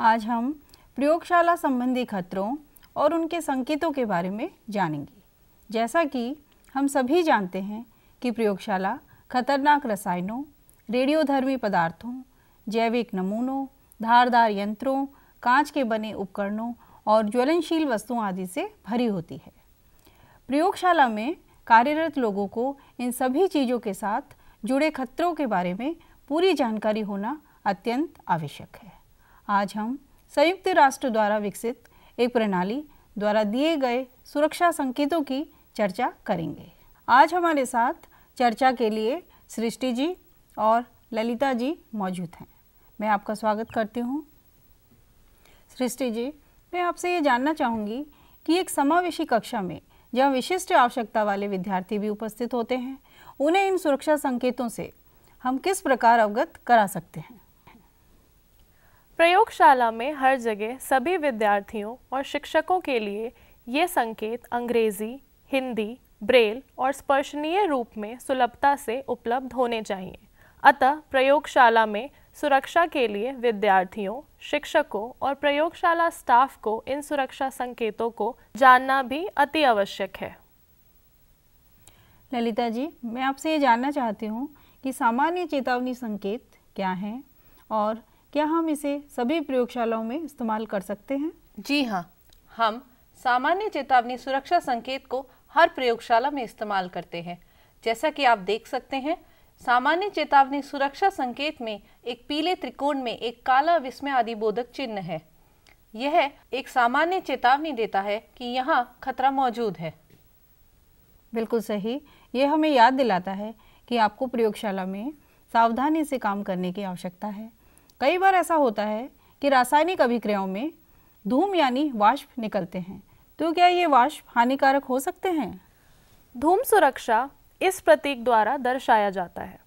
आज हम प्रयोगशाला संबंधी खतरों और उनके संकेतों के बारे में जानेंगे। जैसा कि हम सभी जानते हैं कि प्रयोगशाला खतरनाक रसायनों, रेडियोधर्मी पदार्थों, जैविक नमूनों, धारदार यंत्रों, कांच के बने उपकरणों और ज्वलनशील वस्तुओं आदि से भरी होती है। प्रयोगशाला में कार्यरत लोगों को इन सभी चीज़ों के साथ जुड़े खतरों के बारे में पूरी जानकारी होना अत्यंत आवश्यक है। आज हम संयुक्त राष्ट्र द्वारा विकसित एक प्रणाली द्वारा दिए गए सुरक्षा संकेतों की चर्चा करेंगे। आज हमारे साथ चर्चा के लिए सृष्टि जी और ललिता जी मौजूद हैं। मैं आपका स्वागत करती हूँ। सृष्टि जी, मैं आपसे ये जानना चाहूँगी कि एक समावेशी कक्षा में जहाँ विशिष्ट आवश्यकता वाले विद्यार्थी भी उपस्थित होते हैं, उन्हें इन सुरक्षा संकेतों से हम किस प्रकार अवगत करा सकते हैं? प्रयोगशाला में हर जगह सभी विद्यार्थियों और शिक्षकों के लिए ये संकेत अंग्रेजी, हिंदी, ब्रेल और स्पर्शनीय रूप में सुलभता से उपलब्ध होने चाहिए। अतः प्रयोगशाला में सुरक्षा के लिए विद्यार्थियों, शिक्षकों और प्रयोगशाला स्टाफ को इन सुरक्षा संकेतों को जानना भी अति आवश्यक है। ललिता जी, मैं आपसे ये जानना चाहती हूँ कि सामान्य चेतावनी संकेत क्या हैं और क्या हम इसे सभी प्रयोगशालाओं में इस्तेमाल कर सकते हैं? जी हाँ, हम सामान्य चेतावनी सुरक्षा संकेत को हर प्रयोगशाला में इस्तेमाल करते हैं। जैसा कि आप देख सकते हैं, सामान्य चेतावनी सुरक्षा संकेत में एक पीले त्रिकोण में एक काला विस्मय बोधक चिन्ह है। यह एक सामान्य चेतावनी देता है कि यहाँ खतरा मौजूद है। बिल्कुल सही। यह हमें याद दिलाता है कि आपको प्रयोगशाला में सावधानी से काम करने की आवश्यकता है। कई बार ऐसा होता है कि रासायनिक अभिक्रियाओं में धूम यानी वाष्प निकलते हैं, तो क्या ये वाष्प हानिकारक हो सकते हैं? धूम सुरक्षा इस प्रतीक द्वारा दर्शाया जाता है।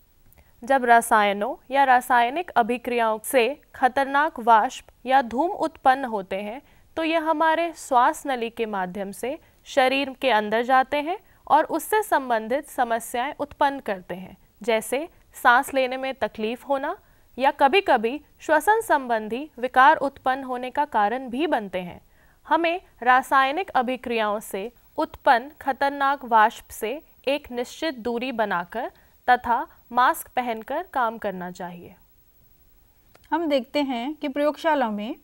जब रसायनों या रासायनिक अभिक्रियाओं से खतरनाक वाष्प या धूम उत्पन्न होते हैं, तो यह हमारे श्वास नली के माध्यम से शरीर के अंदर जाते हैं और उससे संबंधित समस्याएं उत्पन्न करते हैं, जैसे सांस लेने में तकलीफ होना या कभी कभी श्वसन संबंधी विकार उत्पन्न होने का कारण भी बनते हैं। हमें रासायनिक अभिक्रियाओं से उत्पन्न खतरनाक वाष्प से एक निश्चित दूरी बनाकर तथा मास्क पहनकर काम करना चाहिए। हम देखते हैं कि प्रयोगशाला में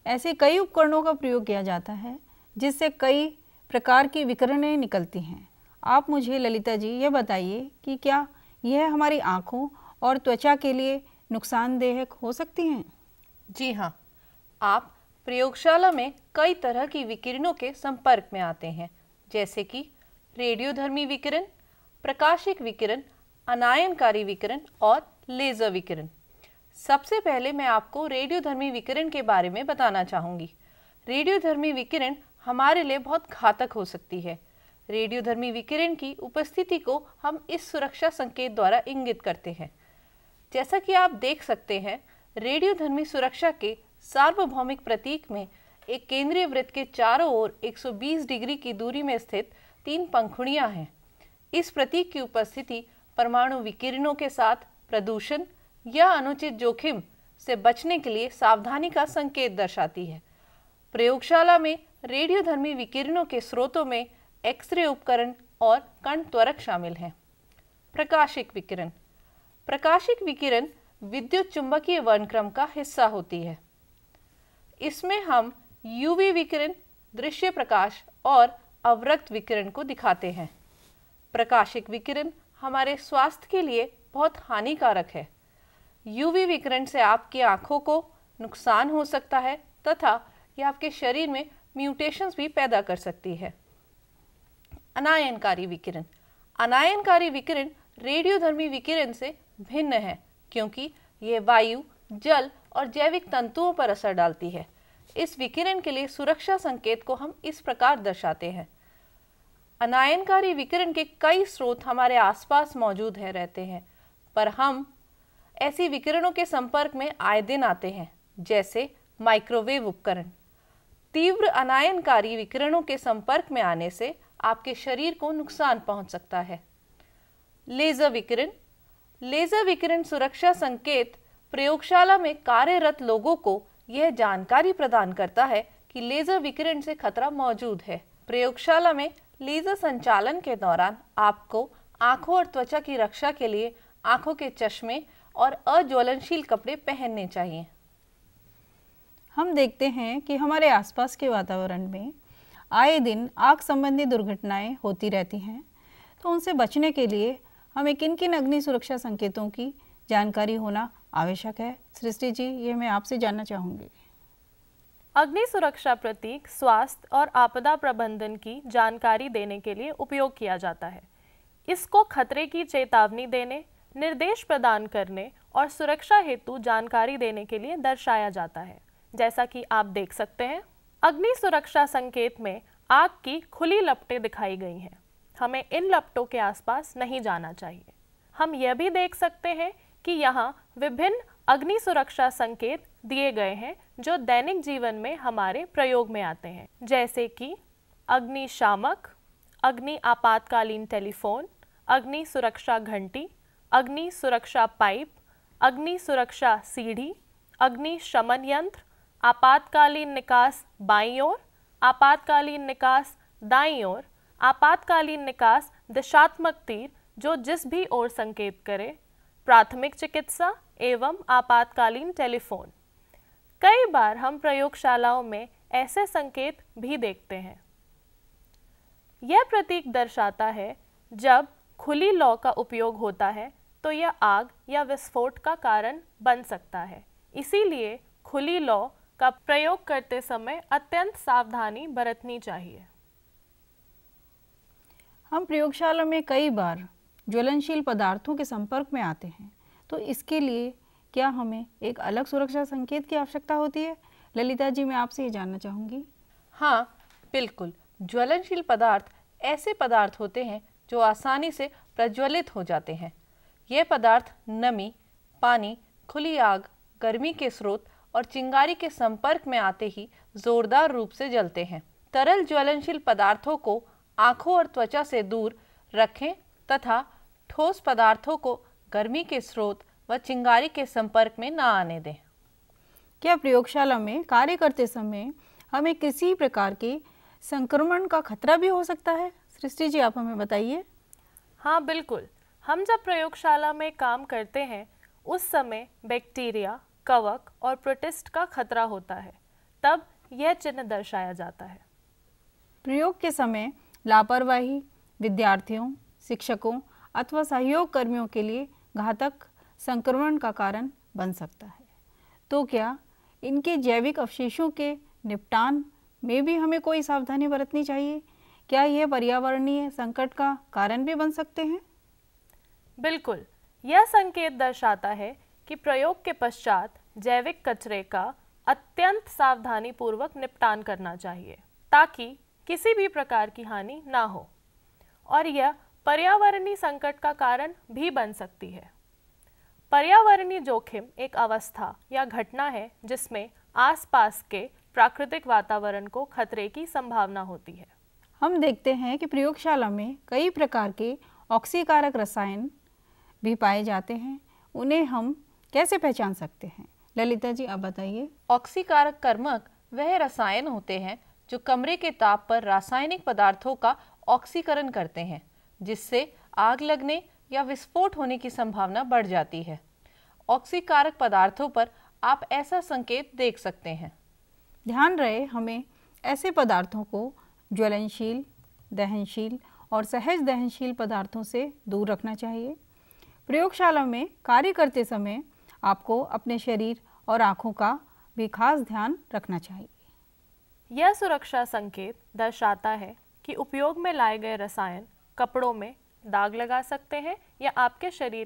ऐसे कई उपकरणों का प्रयोग किया जाता है जिससे कई प्रकार की विकिरणें निकलती हैं। आप मुझे ललिता जी ये बताइए कि क्या यह हमारी आँखों और त्वचा के लिए नुकसानदेह हो सकती हैं? जी हाँ, आप प्रयोगशाला में कई तरह की विकिरणों के संपर्क में आते हैं, जैसे कि रेडियोधर्मी विकिरण, प्रकाशिक विकिरण, अनायनकारी विकिरण और लेजर विकिरण। सबसे पहले मैं आपको रेडियोधर्मी विकिरण के बारे में बताना चाहूँगी। रेडियोधर्मी विकिरण हमारे लिए बहुत घातक हो सकती है। रेडियोधर्मी विकिरण की उपस्थिति को हम इस सुरक्षा संकेत द्वारा इंगित करते हैं। जैसा कि आप देख सकते हैं, रेडियोधर्मी सुरक्षा के सार्वभौमिक प्रतीक में एक केंद्रीय वृत्त के चारों ओर 120 डिग्री की दूरी में स्थित 3 पंखुड़ियां हैं। इस प्रतीक की उपस्थिति परमाणु विकिरणों के साथ प्रदूषण या अनुचित जोखिम से बचने के लिए सावधानी का संकेत दर्शाती है। प्रयोगशाला में रेडियोधर्मी विकिरणों के स्रोतों में एक्सरे उपकरण और कण त्वरक शामिल हैं। प्रकाशिक विकिरण। प्रकाशिक विकिरण विद्युत चुंबकीय वर्णक्रम का हिस्सा होती है। इसमें हम यूवी विकिरण, दृश्य प्रकाश और अवरक्त विकिरण को दिखाते हैं। प्रकाशिक विकिरण हमारे स्वास्थ्य के लिए बहुत हानिकारक है। यूवी विकिरण से आपकी आँखों को नुकसान हो सकता है तथा यह आपके शरीर में म्यूटेशंस भी पैदा कर सकती है। अनायनकारी विकिरण। अनायनकारी विकिरण रेडियोधर्मी विकिरण से भिन्न है क्योंकि यह वायु, जल और जैविक तंतुओं पर असर डालती है। इस विकिरण के लिए सुरक्षा संकेत को हम इस प्रकार दर्शाते हैं। अनायनकारी विकिरण के कई स्रोत हमारे आसपास मौजूद रहते हैं, पर हम ऐसी विकिरणों के संपर्क में आए दिन आते हैं, जैसे माइक्रोवेव उपकरण। तीव्र अनायनकारी विकिरणों के संपर्क में आने से आपके शरीर को नुकसान पहुंच सकता है। लेजर विकिरण। लेजर विकिरण सुरक्षा संकेत प्रयोगशाला में कार्यरत लोगों को यह जानकारी प्रदान करता है कि लेजर विकिरण से खतरा मौजूद है। प्रयोगशाला में लेजर संचालन के दौरान आपको आंखों और त्वचा की रक्षा के लिए आंखों के चश्मे और अज्वलनशील कपड़े पहनने चाहिए। हम देखते हैं कि हमारे आसपास के वातावरण में आए दिन आग संबंधी दुर्घटनाएं होती रहती हैं, तो उनसे बचने के लिए हमें किन किन अग्नि सुरक्षा संकेतों की जानकारी होना आवश्यक है? सृष्टि जी, ये मैं आपसे जानना चाहूँगी। अग्नि सुरक्षा प्रतीक स्वास्थ्य और आपदा प्रबंधन की जानकारी देने के लिए उपयोग किया जाता है। इसको खतरे की चेतावनी देने, निर्देश प्रदान करने और सुरक्षा हेतु जानकारी देने के लिए दर्शाया जाता है। जैसा कि आप देख सकते हैं, अग्नि सुरक्षा संकेत में आग की खुली लपटें दिखाई गई हैं। हमें इन लपटों के आसपास नहीं जाना चाहिए। हम यह भी देख सकते हैं कि यहाँ विभिन्न अग्नि सुरक्षा संकेत दिए गए हैं जो दैनिक जीवन में हमारे प्रयोग में आते हैं, जैसे कि अग्निशामक, अग्नि आपातकालीन टेलीफोन, अग्नि सुरक्षा घंटी, अग्नि सुरक्षा पाइप, अग्नि सुरक्षा सीढ़ी, अग्नि शमन यंत्र, आपातकालीन निकास बाईं ओर, आपातकालीन निकास दाईं ओर, आपातकालीन निकास दिशात्मक तीर जो जिस भी ओर संकेत करे, प्राथमिक चिकित्सा एवं आपातकालीन टेलीफोन। कई बार हम प्रयोगशालाओं में ऐसे संकेत भी देखते हैं। यह प्रतीक दर्शाता है जब खुली लौ का उपयोग होता है तो यह आग या विस्फोट का कारण बन सकता है। इसीलिए खुली लौ का प्रयोग करते समय अत्यंत सावधानी बरतनी चाहिए। हम प्रयोगशाला में कई बार ज्वलनशील पदार्थों के संपर्क में आते हैं, तो इसके लिए क्या हमें एक अलग सुरक्षा संकेत की आवश्यकता होती है? ललिता जी, मैं आपसे ये जानना चाहूँगी। हाँ, बिल्कुल। ज्वलनशील पदार्थ ऐसे पदार्थ होते हैं जो आसानी से प्रज्वलित हो जाते हैं। ये पदार्थ नमी, पानी, खुली आग, गर्मी के स्रोत और चिंगारी के संपर्क में आते ही जोरदार रूप से जलते हैं। तरल ज्वलनशील पदार्थों को आंखों और त्वचा से दूर रखें तथा ठोस पदार्थों को गर्मी के स्रोत व चिंगारी के संपर्क में न आने दें। क्या प्रयोगशाला में कार्य करते समय हमें किसी प्रकार के संक्रमण का खतरा भी हो सकता है? सृष्टि जी, आप हमें बताइए। हाँ बिल्कुल। हम जब प्रयोगशाला में काम करते हैं उस समय बैक्टीरिया, कवक और प्रोटिस्ट का खतरा होता है, तब यह चिन्ह दर्शाया जाता है। प्रयोग के समय लापरवाही विद्यार्थियों, शिक्षकों अथवा सहयोग कर्मियों के लिए घातक संक्रमण का कारण बन सकता है। तो क्या इनके जैविक अवशेषों के निपटान में भी हमें कोई सावधानी बरतनी चाहिए? क्या यह पर्यावरणीय संकट का कारण भी बन सकते हैं? बिल्कुल। यह संकेत दर्शाता है कि प्रयोग के पश्चात जैविक कचरे का अत्यंत सावधानी पूर्वक निपटान करना चाहिए ताकि किसी भी प्रकार की हानि ना हो, और यह पर्यावरणीय संकट का कारण भी बन सकती है। पर्यावरणीय जोखिम एक अवस्था या घटना है जिसमें आसपास के प्राकृतिक वातावरण को खतरे की संभावना होती है। हम देखते हैं कि प्रयोगशाला में कई प्रकार के ऑक्सीकारक रसायन भी पाए जाते हैं। उन्हें हम कैसे पहचान सकते हैं? ललिता जी, आप बताइए। ऑक्सीकारक कर्मक वह रसायन होते हैं जो कमरे के ताप पर रासायनिक पदार्थों का ऑक्सीकरण करते हैं, जिससे आग लगने या विस्फोट होने की संभावना बढ़ जाती है। ऑक्सीकारक पदार्थों पर आप ऐसा संकेत देख सकते हैं। ध्यान रहे, हमें ऐसे पदार्थों को ज्वलनशील, दहनशील और सहज दहनशील पदार्थों से दूर रखना चाहिए। प्रयोगशाला में कार्य करते समय आपको अपने शरीर और आँखों का भी खास ध्यान रखना चाहिए। यह सुरक्षा संकेत दर्शाता है कि उपयोग में लाए गए रसायन कपड़ों में दाग लगा सकते हैं या आपके शरीर